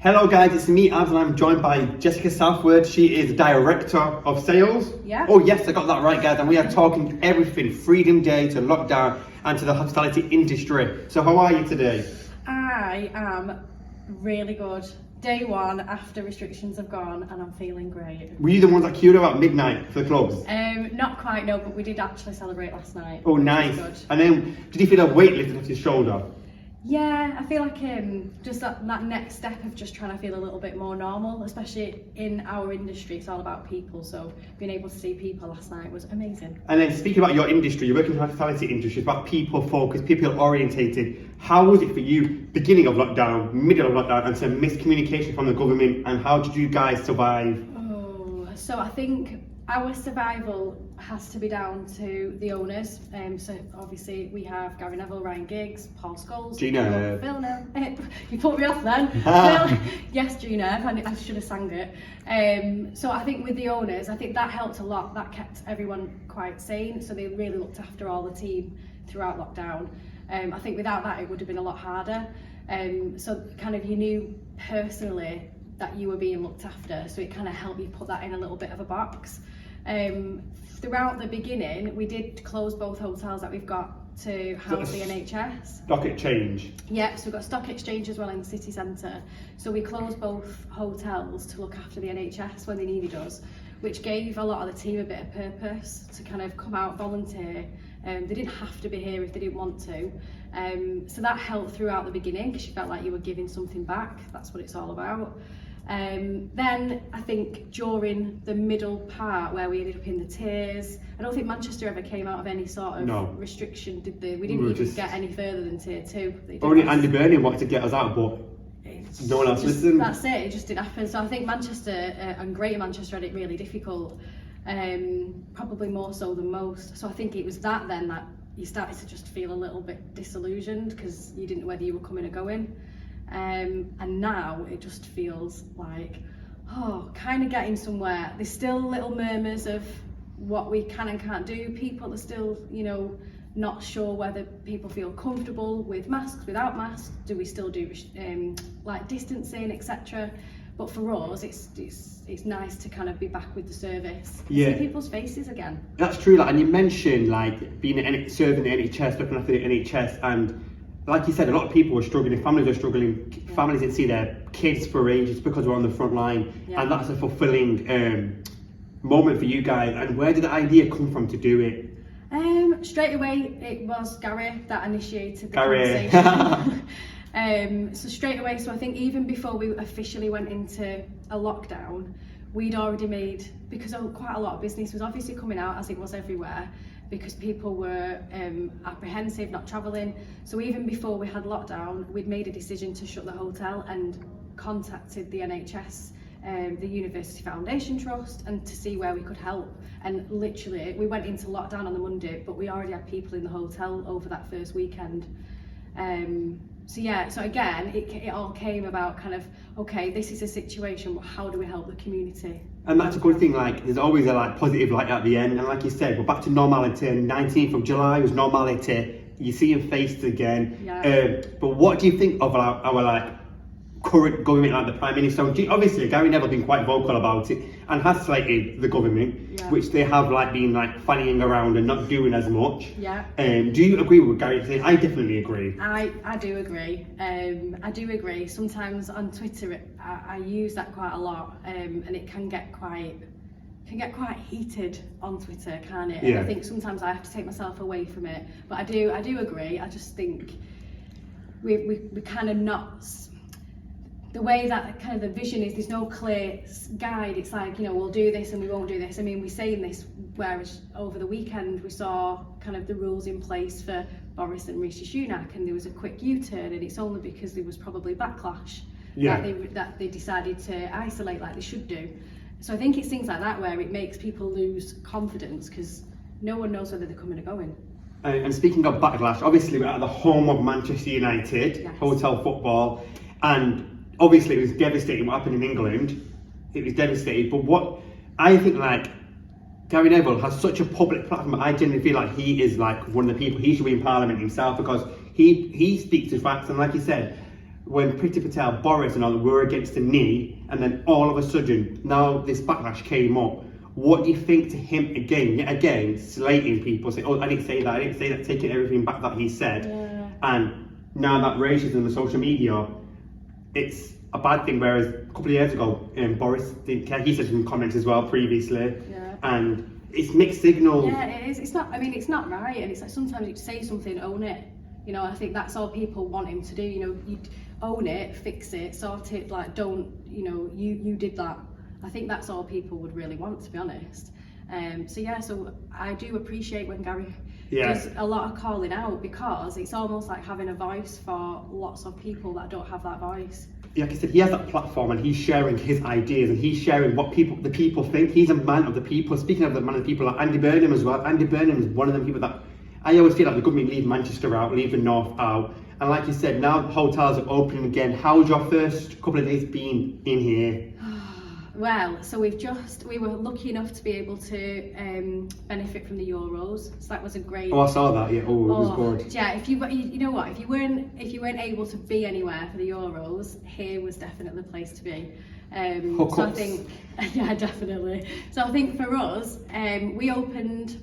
Hello guys, it's me, Abs, and I'm joined by Jessica Southworth. She is Director of Sales. Yeah. Oh yes, I got that right guys, and we are talking everything Freedom Day to lockdown and to the hospitality industry. So how are you today? I am really good. Day one after restrictions have gone and I'm feeling great. Were you the ones that queued up at midnight for the clubs? Not quite, no, but we did actually celebrate last night. Oh nice. And then, did you feel a weight lifted off your shoulder? Yeah, I feel like just that next step of just trying to feel a little bit more normal, especially in our industry. It's all about people, so being able to see people last night was amazing. And then speaking about your industry, you're working in the hospitality industry, it's about people focused, people orientated. How was it for you, beginning of lockdown, middle of lockdown, and some miscommunication from the government, and how did you guys survive? Oh, so I think our survival has to be down to the owners. So obviously we have Gary Neville, Ryan Giggs, Paul Scholes, Gina. Phil Nev. You put me off then. Phil, yes, Gina. I should have sang it. So I think with the owners, I think that helped a lot. That kept everyone quite sane. So they really looked after all the team throughout lockdown. I think without that, it would have been a lot harder. So kind of you knew personally that you were being looked after, so it kind of helped you put that in a little bit of a box. Throughout the beginning, we did close both hotels that we've got to house the NHS. Stock exchange. Yeah, so we've got stock exchange as well in the city centre. So we closed both hotels to look after the NHS when they needed us, which gave a lot of the team a bit of purpose to kind of come out volunteer. They didn't have to be here if they didn't want to. So that helped throughout the beginning because you felt like you were giving something back. That's what it's all about. Then I think during the middle part where we ended up in the tiers, I don't think Manchester ever came out of any sort of restriction, did they? We didn't even get any further than tier 2. Only Andy Burney wanted to get us out, but no one else listened. That's it, it just didn't happen. So I think Manchester and Greater Manchester had it really difficult, probably more so than most. So I think it was that then that you started to just feel a little bit disillusioned because you didn't know whether you were coming or going. And now it just feels like, kind of getting somewhere. There's still little murmurs of what we can and can't do. People are still, not sure whether people feel comfortable with masks, without masks. Do we still do like distancing, etc.? But for us, it's nice to kind of be back with the service, see people's faces again. That's true. And you mentioned being serving the NHS, looking after the NHS, and like you said, a lot of people were struggling, families were struggling, families didn't see their kids for ages because we're on the front line, and that's a fulfilling moment for you guys. And where did the idea come from to do it? Straight away, it was Gary that initiated the conversation. So straight away, so I think even before we officially went into a lockdown, we'd already made, because quite a lot of business was obviously coming out as it was everywhere, because people were apprehensive, not travelling. So even before we had lockdown, we'd made a decision to shut the hotel and contacted the NHS, the University Foundation Trust, and to see where we could help. And literally, we went into lockdown on the Monday, but we already had people in the hotel over that first weekend. So again, it all came about kind of, okay, this is a situation, but how do we help the community? And that's a good thing, there's always a positive light at the end, and like you said, we're back to normality. 19th of July was normality, you're seeing faces again. But what do you think of our current government, like the Prime Minister? Obviously Gary Neville been quite vocal about it and has slated the government, which they have been fannying around and not doing as much. Do you agree with Gary saying? I definitely agree. I do agree. I do agree. Sometimes on Twitter I use that quite a lot, and it can get quite heated on Twitter, can't it? And I think sometimes I have to take myself away from it. But I do agree. I just think we kind of not. The way that kind of the vision is, there's no clear guide. It's we'll do this and we won't do this. I mean, we're saying this, whereas over the weekend we saw kind of the rules in place for Boris and Rishi Sunak, and there was a quick U-turn, and it's only because there was probably backlash that they decided to isolate like they should do. So I think it's things like that where it makes people lose confidence because no one knows whether they're coming or going. And speaking of backlash, obviously we're at the home of Manchester United, hotel football, and obviously it was devastating what happened in England. It was devastating, but what I think Gary Neville has such a public platform. I genuinely feel like he is one of the people, he should be in Parliament himself because he speaks to facts, and like you said, when Priti Patel, Boris and all were against the knee, and then all of a sudden, now this backlash came up. What do you think to him again, slating people, saying, oh, I didn't say that, taking everything back that he said. Yeah. And now that racism on social media, it's a bad thing, whereas a couple of years ago, Boris didn't care. He said some comments as well previously. Yeah. And it's mixed signals. Yeah, it is. It's not, I mean, it's not right. And it's like sometimes you say something, own it. You know, I think that's all people want him to do. You know, you own it, fix it, sort it. Like, don't, you know, you did that. I think that's all people would really want, to be honest. So I do appreciate when Gary does a lot of calling out, because it's almost like having a voice for lots of people that don't have that voice. Like I said, he has that platform and he's sharing his ideas and he's sharing what the people think. He's a man of the people. Speaking of the man of the people, like Andy Burnham as well. Andy Burnham is one of them people that I always feel like the government leave Manchester out, leave the North out. And like you said, now hotels are opening again. How's your first couple of days been in here? Well, so we were lucky enough to be able to benefit from the Euros, so that was a great. Oh, I saw that. Yeah. Oh, it was good. Yeah. If you know what, if you weren't able to be anywhere for the Euros, here was definitely the place to be. So I think, yeah, definitely. So I think for us, we opened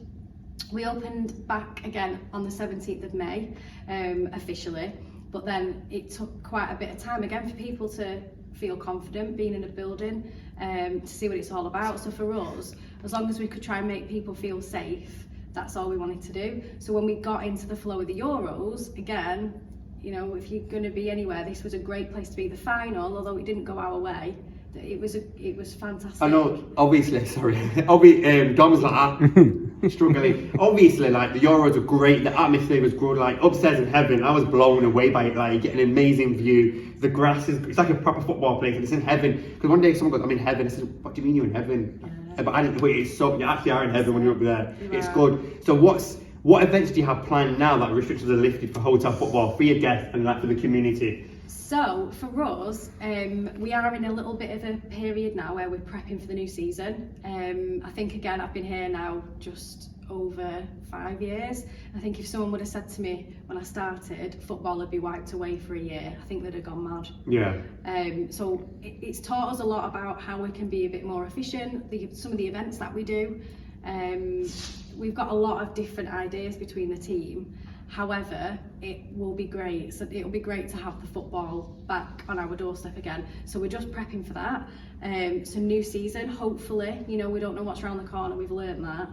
back again on the 17th of May, officially, but then it took quite a bit of time again for people to feel confident being in a building, to see what it's all about. So for us, as long as we could try and make people feel safe, that's all we wanted to do. So when we got into the flow of the Euros, again, you know, if you're going to be anywhere, this was a great place to be. The final, although it didn't go our way, it was fantastic. I know, obviously, sorry. Dom's like struggling. Obviously, like, the Euros were great, the atmosphere was good, like upstairs in heaven. I was blown away by it. Like, you get an amazing view. The grass it's like a proper football place, and it's in heaven. Because one day someone goes, I'm in heaven. I said, what do you mean you're in heaven? Yeah. But I didn't. Wait, it's so you actually are in heaven when you're up there. It's good. So what events do you have planned now that restrictions are lifted for hotel football, for your guests and like for the community? So for us, we are in a little bit of a period now where we're prepping for the new season. I think, again, I've been here now just over 5 years. I think if someone would have said to me when I started football would be wiped away for a year, I think they'd have gone mad. Yeah. So it's taught us a lot about how we can be a bit more efficient, some of the events that we do. We've got a lot of different ideas between the team. However, it will be great. So it'll be great to have the football back on our doorstep again. So we're just prepping for that. So new season, hopefully, you know, we don't know what's around the corner. We've learned that.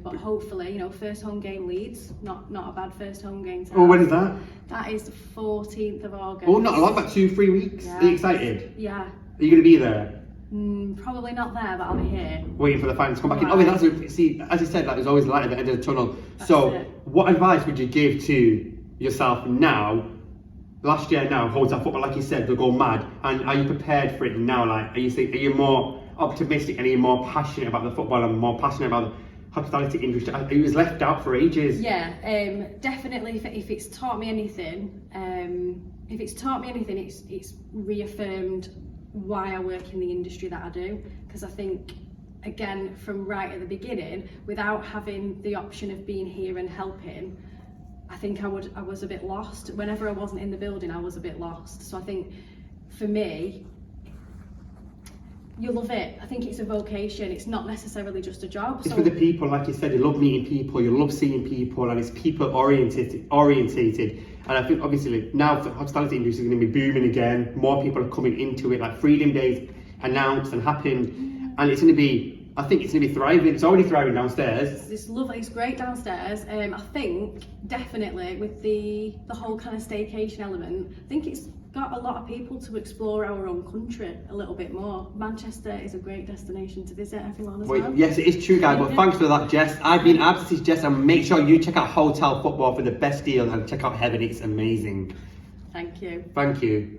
But hopefully, you know, first home game Leeds, not a bad first home game. Oh, when is that? That is the 14th of August. Oh, not a lot, about 2-3 weeks. Yeah. Are you excited? Yeah. Are you going to be there? Probably not there, but I'll be here. Waiting for the fans to come back in. Right. Oh, that's see, as you said, like, there's always light at the end of the tunnel. So, what advice would you give to yourself now? Last year, now hotel football, like you said, they'll go mad. And are you prepared for it now? Like, are you more optimistic and are you more passionate about the football and more passionate about the hospitality industry? It was left out for ages. Yeah, definitely. If it's taught me anything, it's reaffirmed why I work in the industry that I do, because I think, again, from right at the beginning, without having the option of being here and helping, I think I was a bit lost. Whenever I wasn't in the building, I was a bit lost. So I think for me, you love it. I think it's a vocation. It's not necessarily just a job. It's for the people, like you said. You love meeting people, you love seeing people, and it's people orientated. And I think obviously now the hospitality industry is going to be booming again. More people are coming into it. Like Freedom Days announced and happened, and it's going to be. I think it's going to be thriving. It's already thriving downstairs. It's lovely. It's great downstairs. I think definitely with the whole kind of staycation element, I think it's got a lot of people to explore our own country a little bit more. Manchester is a great destination to visit everyone as well. Yes, it is true, guys. But thanks for that, Jess. I've been Abs, this is Jess, and make sure you check out Hotel Football for the best deal and check out Heaven. It's amazing. Thank you. Thank you.